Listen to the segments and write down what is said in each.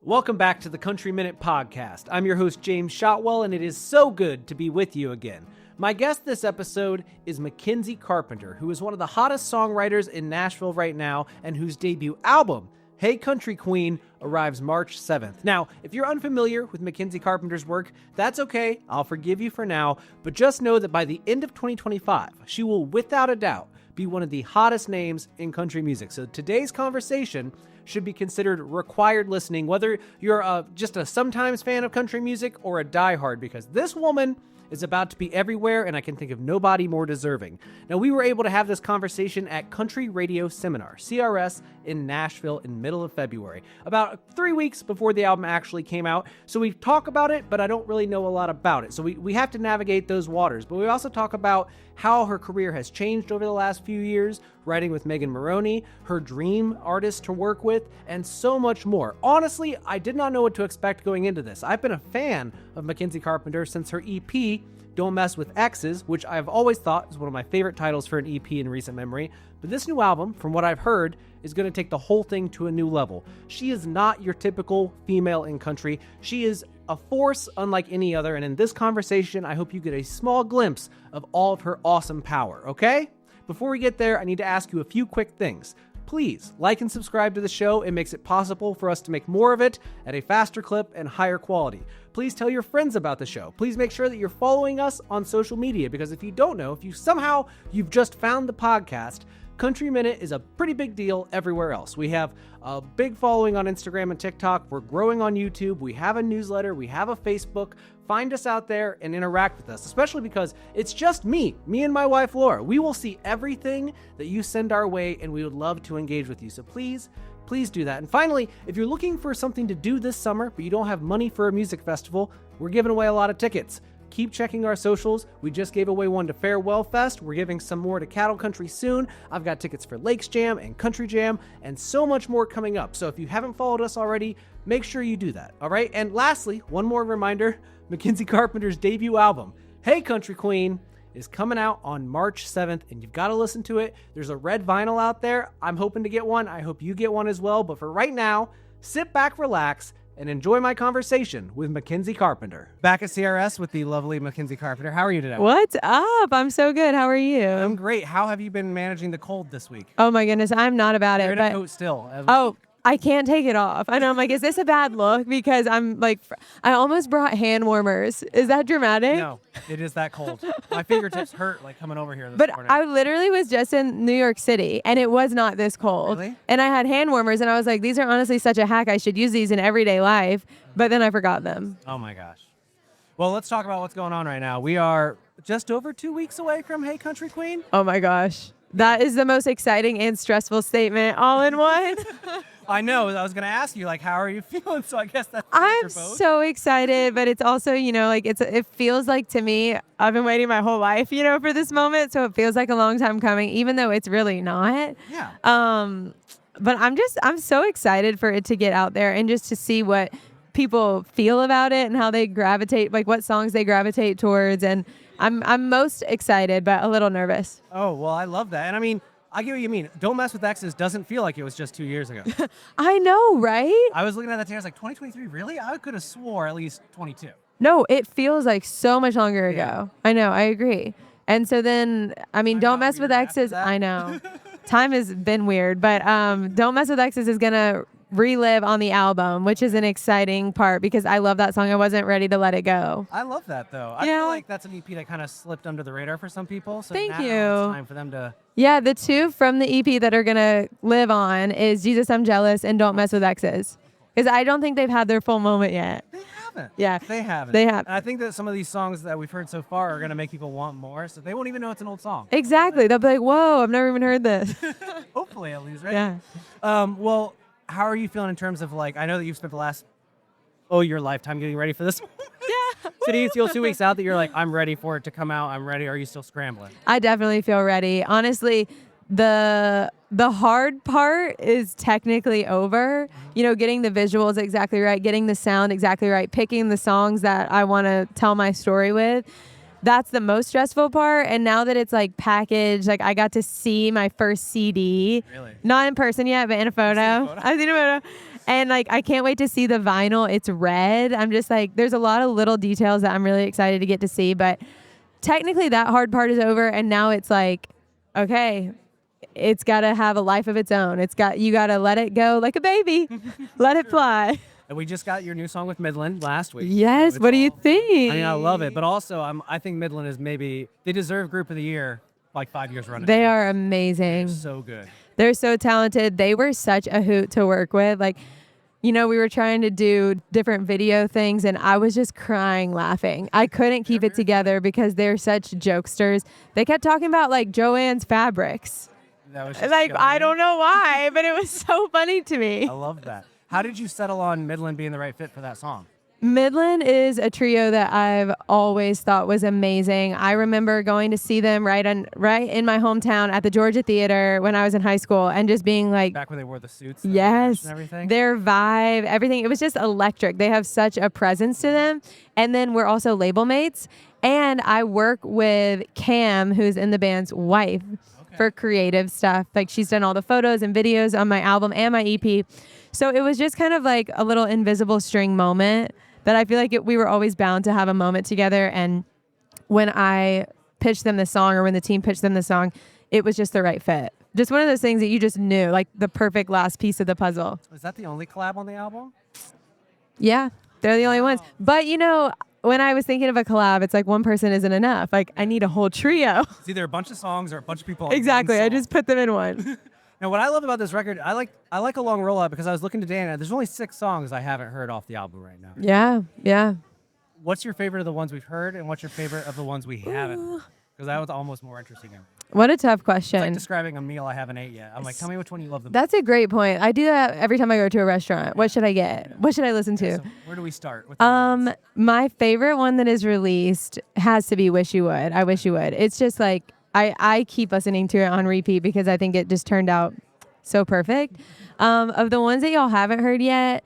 Welcome back to the Country Minute Podcast. I'm your host, James Shotwell, and it is so good to be with you again. My guest this episode is Mackenzie Carpenter, who is one of the hottest songwriters in Nashville right now, and whose debut album, Hey Country Queen, arrives March 7th. Now, if you're unfamiliar with Mackenzie Carpenter's work, that's okay, I'll forgive you for now, but just know that by the end of 2025, she will, without a doubt, be one of the hottest names in country music. So today's conversation should be considered required listening, whether you're just a sometimes fan of country music or a diehard, because this woman is about to be everywhere, and I can think of nobody more deserving. Now, we were able to have this conversation at Country Radio Seminar, CRS, in Nashville in middle of February, about 3 weeks before the album actually came out. So we talk about it, but I don't really know a lot about it. So we have to navigate those waters. But we also talk about how her career has changed over the last few years, writing with Megan Moroney, her dream artist to work with, and so much more. Honestly, I did not know what to expect going into this. I've been a fan of Mackenzie Carpenter since her EP, Don't Mess With Exes, which I've always thought is one of my favorite titles for an EP in recent memory. But this new album, from what I've heard, is going to take the whole thing to a new level. She is not your typical female in country. She is a force unlike any other, and in this conversation, I hope you get a small glimpse of all of her awesome power, okay? Before we get there, I need to ask you a few quick things. Please like and subscribe to the show. It makes it possible for us to make more of it at a faster clip and higher quality. Please tell your friends about the show. Please make sure that you're following us on social media, because if you don't know, if you've just found the podcast, Country Minute is a pretty big deal everywhere else. We have a big following on Instagram and TikTok. We're growing on YouTube. We have a newsletter. We have a Facebook. Find us out there and interact with us, especially because it's just me and my wife, Laura. We will see everything that you send our way, and we would love to engage with you. So please do that. And finally, if you're looking for something to do this summer, but you don't have money for a music festival, we're giving away a lot of tickets. Keep checking our socials. We just gave away one to Farewell Fest. We're giving some more to Cattle Country soon. I've got tickets for Lakes Jam and Country Jam and so much more coming up. So if you haven't followed us already, make sure you do that. All right. And lastly, one more reminder, Mackenzie Carpenter's debut album, Hey Country Queen, is coming out on March 7th, and you've got to listen to it. There's a red vinyl out there. I'm hoping to get one. I hope you get one as well. But for right now, sit back, relax, and enjoy my conversation with Mackenzie Carpenter. Back at CRS with the lovely Mackenzie Carpenter. How are you today? What's up? I'm so good. How are you? I'm great. How have you been managing the cold this week? Oh my goodness, I'm not about You're it. in a coat still. I can't take it off. I know. I'm like, is this a bad look? Because I'm like, I almost brought hand warmers. Is that dramatic? No, it is that cold. My fingertips hurt like coming over here this morning. But I literally was just in New York City, and it was not this cold. Really? And I had hand warmers, and I was like, these are honestly such a hack. I should use these in everyday life. But then I forgot them. Oh my gosh. Well, let's talk about what's going on right now. We are just over 2 weeks away from Hey Country Queen. Oh my gosh. That is the most exciting and stressful statement all in one. I know. I was going to ask you, like, how are you feeling? So I guess that's I'm so excited, but it's also, like it feels like, to me, I've been waiting my whole life, for this moment. So it feels like a long time coming, even though it's really not. Yeah. But I'm so excited for it to get out there and just to see what people feel about it and how they gravitate, like what songs they gravitate towards. And I'm most excited, but a little nervous. Oh, well, I love that. And I mean, I get what you mean. Don't Mess With Exes doesn't feel like it was just 2 years ago. I know, right? I was looking at that today. I was like, 2023, really? I could have swore at least 22. No, it feels like so much longer ago. Yeah. I know, I agree. And so then, I mean, Don't Mess With Exes, I know. Time has been weird, but Don't Mess With Exes is going to relive on the album, which is an exciting part because I love that song. I wasn't ready to let it go. I love that, though. I feel like that's an EP that kind of slipped under the radar for some people. So Thank now you. It's time for them to... Yeah, the two from the EP that are going to live on is Jesus, I'm Jealous and Don't Mess With Exes. Because I don't think they've had their full moment yet. They haven't. Yeah. They haven't. They have. And I think that some of these songs that we've heard so far are going to make people want more, so they won't even know it's an old song. Exactly. They'll be like, whoa, I've never even heard this. Hopefully, at least, right? Yeah. Well, how are you feeling in terms of, like, I know that you've spent the last, your lifetime getting ready for this. Yeah. So do you feel 2 weeks out that you're like, I'm ready for it to come out, I'm ready, or are you still scrambling? I definitely feel ready. Honestly, the hard part is technically over. Getting the visuals exactly right, getting the sound exactly right, picking the songs that I want to tell my story with. That's the most stressful part. And now that it's like packaged, like I got to see my first CD. Really? Not in person yet, but in a photo. I've seen a photo. And like, I can't wait to see the vinyl. It's red. I'm just like, there's a lot of little details that I'm really excited to get to see. But technically that hard part is over. And now it's like, okay, it's got to have a life of its own. You got to let it go like a baby. Let it fly. And we just got your new song with Midland last week. Yes. So what do you think? I mean, I love it. But also, I think Midland is they deserve Group of the Year like 5 years running. They are amazing. They're so good. They're so talented. They were such a hoot to work with. Like, we were trying to do different video things and I was just crying laughing. I couldn't keep it together because they're such jokesters. They kept talking about like Joanne's fabrics. That was just like, I don't know why, but it was so funny to me. I love that. How did you settle on Midland being the right fit for that song? Midland is a trio that I've always thought was amazing. I remember going to see them right in my hometown at the Georgia Theater when I was in high school and just being like... Back when they wore the suits? Yes. And everything? Their vibe, everything. It was just electric. They have such a presence to them. And then we're also label mates. And I work with Cam, who's in the band's wife, for creative stuff. Like, she's done all the photos and videos on my album and my EP. So it was just kind of like a little invisible string moment that I feel like we were always bound to have a moment together. And when I pitched them the song, or when the team pitched them the song, it was just the right fit. Just one of those things that you just knew, like the perfect last piece of the puzzle. Is that the only collab on the album? Yeah, they're the only ones. But when I was thinking of a collab, it's like one person isn't enough. Like, I need a whole trio. It's either a bunch of songs or a bunch of people on Exactly. one I song. just put them in one. Now, what I love about this record, I like a long rollout because I was looking today and there's only 6 songs I haven't heard off the album right now. Yeah. What's your favorite of the ones we've heard, and what's your favorite of the ones we haven't? Because that was almost more interesting. What a tough question. It's like describing a meal I haven't ate yet. I'm like, tell me which one you love the most. That's a great point. I do that every time I go to a restaurant. What should I get? What should I listen to? So where do we start? My favorite one that is released has to be Wish You Would. I Wish You Would. It's just like, I keep listening to it on repeat because I think it just turned out so perfect. Of the ones that y'all haven't heard yet,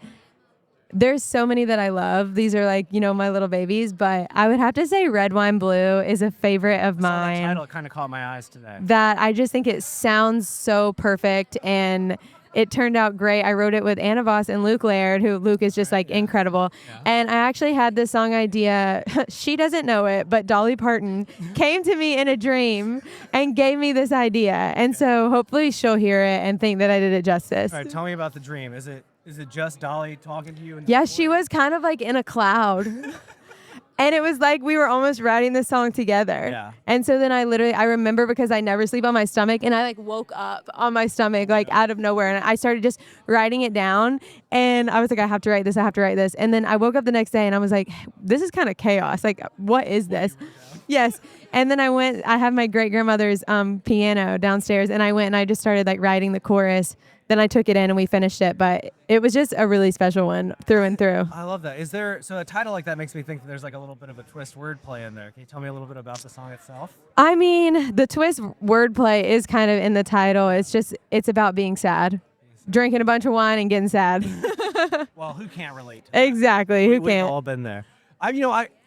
there's so many that I love. These are like, my little babies, but I would have to say Red Wine Blue is a favorite of mine. That title kind of caught my eyes today. That I just think it sounds so perfect and it turned out great. I wrote it with Anna Voss and Luke Laird, who Luke is just like incredible. Yeah. And I actually had this song idea. She doesn't know it, but Dolly Parton came to me in a dream and gave me this idea. And so hopefully she'll hear it and think that I did it justice. All right, tell me about the dream. Is it just Dolly talking to you? Yeah, she was kind of like in a cloud. And it was like we were almost writing this song together. Yeah. And so then I remember because I never sleep on my stomach, and I like woke up on my stomach like out of nowhere, and I started just writing it down, and I was like, I have to write this. And then I woke up the next day and I was like, this is kind of chaos. Like, what is this? Yes. And then I have my great grandmother's piano downstairs, and I went and I just started like writing the chorus. Then I took it in and we finished it, but it was just a really special one through and through. I love that. So a title like that makes me think that there's like a little bit of a twist wordplay in there. Can you tell me a little bit about the song itself? I mean, the twist wordplay is kind of in the title. It's about being sad. Drinking a bunch of wine and getting sad. Well, who can't relate to that? Exactly. Who can't? We've all been there.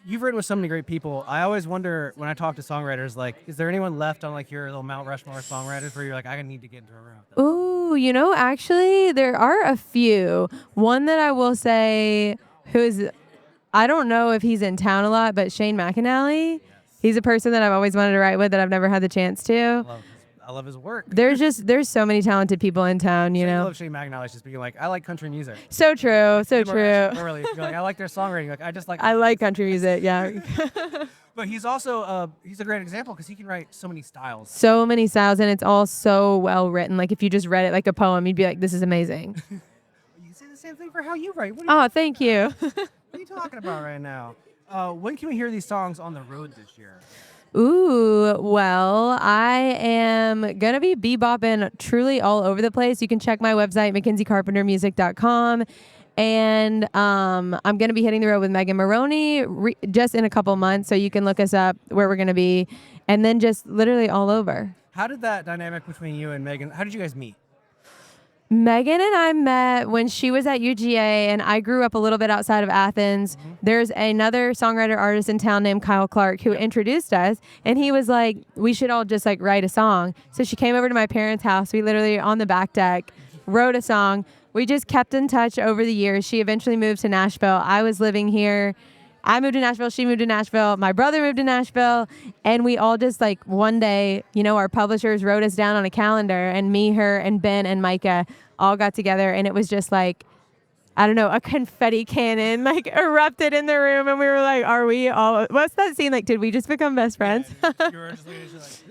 You've written with so many great people. I always wonder when I talk to songwriters, like, is there anyone left on like your little Mount Rushmore songwriters where you're like, I need to get into a room? Ooh, actually, there are a few. One that I will say, I don't know if he's in town a lot, but Shane McAnally. Yes. He's a person that I've always wanted to write with that I've never had the chance to. I love his work. There's so many talented people in town, I love Shane McAnally's just being like, I like country music. So true. Really, you're like, I like their songwriting. Like, I like country music, yeah. But he's also he's a great example because he can write so many styles. So many styles, and it's all so well written. Like if you just read it like a poem, you'd be like, this is amazing. You say the same thing for how you write. Thank you. What are you talking about right now? When can we hear these songs on the road this year? Ooh, well, I am going to be bebopping truly all over the place. You can check my website, mackenziecarpentermusic.com. And I'm going to be hitting the road with Megan Maroney just in a couple months. So you can look us up where we're going to be. And then just literally all over. How did that dynamic between you and Megan, how did you guys meet? Megan and I met when she was at UGA, and I grew up a little bit outside of Athens. Mm-hmm. There's another songwriter artist in town named Kyle Clark who introduced us, and he was like, we should all just like write a song. So she came over to my parents' house. We literally on the back deck wrote a song, we just kept in touch over the years. She eventually moved to Nashville. I was living here. I moved to Nashville. She moved to Nashville. My brother moved to Nashville. And we all just like one day, our publishers wrote us down on a calendar, and me, her, and Ben and Micah all got together. And it was just like, I don't know, a confetti cannon like erupted in the room. And we were like, are we all, what's that scene? Like, did we just become best friends?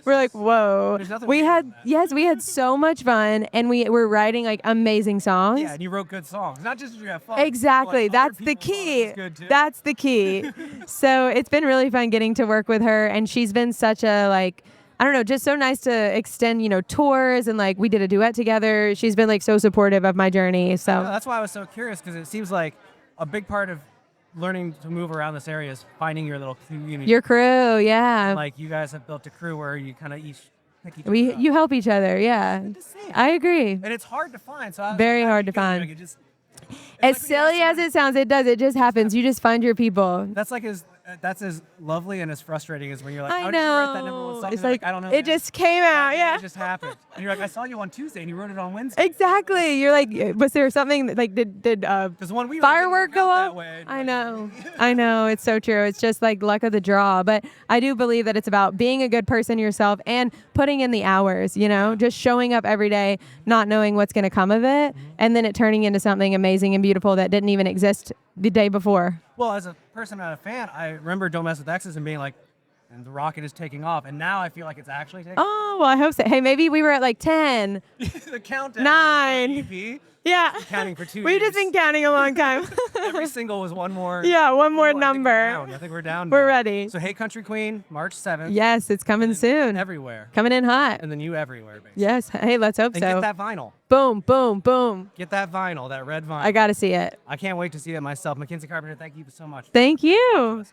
We're like, whoa. We had so much fun, and we were writing like amazing songs. Yeah, and you wrote good songs. Not just you have fun. Exactly. Like, That's the key. That's the key. So it's been really fun getting to work with her, and she's been such a like, I don't know, just so nice to extend, tours, and like we did a duet together. She's been like so supportive of my journey. So that's why I was so curious, because it seems like a big part of learning to move around this area is finding your little community. Your crew, yeah. Like you guys have built a crew where you kind of each pick each other up. You help each other, yeah. I agree. And it's hard to find. So very hard to find. Like as silly as it sounds, it does. It just happens. You just find your people. That's as lovely and as frustrating as when you're like, I how know. did you write that number one song? It's like, I don't know. It just came out, yeah. It just happened. And you're like, I saw you on Tuesday and you wrote it on Wednesday. Exactly. You're like, was there something like did one we firework go off? That way. I know. I know. It's so true. It's just like luck of the draw. But I do believe that it's about being a good person yourself and putting in the hours, just showing up every day, not knowing what's going to come of it, and then it turning into something amazing and beautiful that didn't even exist the day before. Well, as a person and a fan, I remember Don't Mess With Exes and being like, and the rocket is taking off. And now I feel like it's actually taking off. Oh, well, I hope so. Hey, maybe we were at like 10. The countdown. 9. EP. Yeah. Counting for 2 years. We've just been counting a long time. Every single was one more. Yeah, one more number. I think we're down. We're ready. So, Hey Country Queen, March 7th. Yes, it's coming soon. Everywhere. Coming in hot. And then you everywhere, basically. Yes. Hey, let's hope and so. Get that vinyl. Boom, boom, boom. Get that vinyl, that red vinyl. I got to see it. I can't wait to see it myself. Mackenzie Carpenter, thank you so much. Thank you.